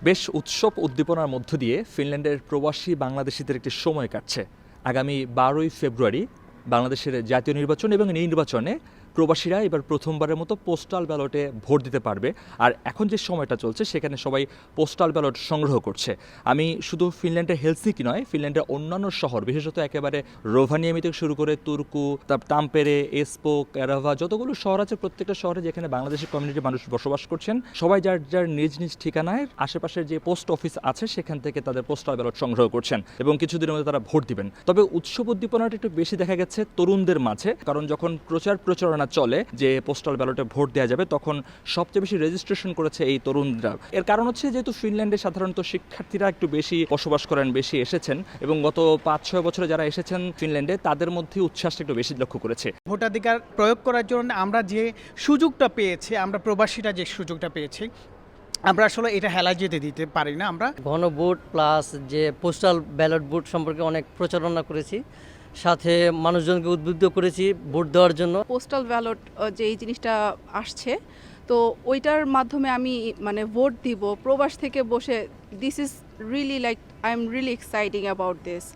বেশ উৎসব উদ্দীপনার মধ্য দিয়ে ফিনল্যান্ডের প্রবাসী বাংলাদেশিদের একটি সময় কাটছে। আগামী 12ই ফেব্রুয়ারি বাংলাদেশের জাতীয় নির্বাচন এবং এই নির্বাচনে প্রবাসীরা এবার প্রথমবারের মতো পোস্টাল ব্যালটে ভোট দিতে পারবে। আর এখন যে সময়টা চলছে সেখানে সবাই পোস্টাল ব্যালট সংগ্রহ করছে। আমি শুধু ফিনল্যান্ডের হেলসিঙ্কি নয়, ফিনল্যান্ডের অন্যান্য শহর, বিশেষত একেবারে রোভানিয়ামি থেকে শুরু করে তুর্কু, তাম্পেরে, এসপো, ক্যারাভা, যতগুলো শহর আছে প্রত্যেকটা শহরে যেখানে বাংলাদেশি কমিউনিটির মানুষ বসবাস করছেন, সবাই যার যার নিজ নিজ ঠিকানায় আশেপাশের যে পোস্ট অফিস আছে সেখান থেকে তাদের পোস্টাল ব্যালট সংগ্রহ করছেন এবং কিছুদিনের মধ্যে তারা ভোট দিবেন। তবে উৎসব উদ্দীপনাটা একটু বেশি দেখা গেছে তরুণদের মাঝে, কারণ যখন প্রচারণা চলে যে পোস্টাল ব্যালটে ভোট দেওয়া যাবে তখন সবচেয়ে বেশি রেজিস্ট্রেশন করেছে এই তরুণরা। এর কারণ হচ্ছে যেহেতু ফিনল্যান্ডে সাধারণত শিক্ষার্থীরা একটু বেশি বসবাস করেন, বেশি এসেছেন এবং গত 5-6 বছরে যারা এসেছেন ফিনল্যান্ডে তাদের মধ্যে উচ্ছ্বাসটা একটু বেশি লক্ষ্য করেছে। ভোটাধিকার প্রয়োগ করার জন্য আমরা যে সুযোগটা পেয়েছি, আমরা প্রবাসীরা যে সুযোগটা পেয়েছি, আমরা আসলে এটা হেলা যেতে দিতে পারি না। আমরা গণভোট প্লাস যে পোস্টাল ব্যালট ভোট সম্পর্কে অনেক প্রচারণা করেছি, সাথে মানুষজনকে উদ্বুদ্ধ করেছি ভোট দেওয়ার জন্য। পোস্টাল ব্যালট যে এই জিনিসটা আসছে, তো ওইটার মাধ্যমে আমি ভোট দিব প্রবাস থেকে বসে। This is really I am really exciting about this.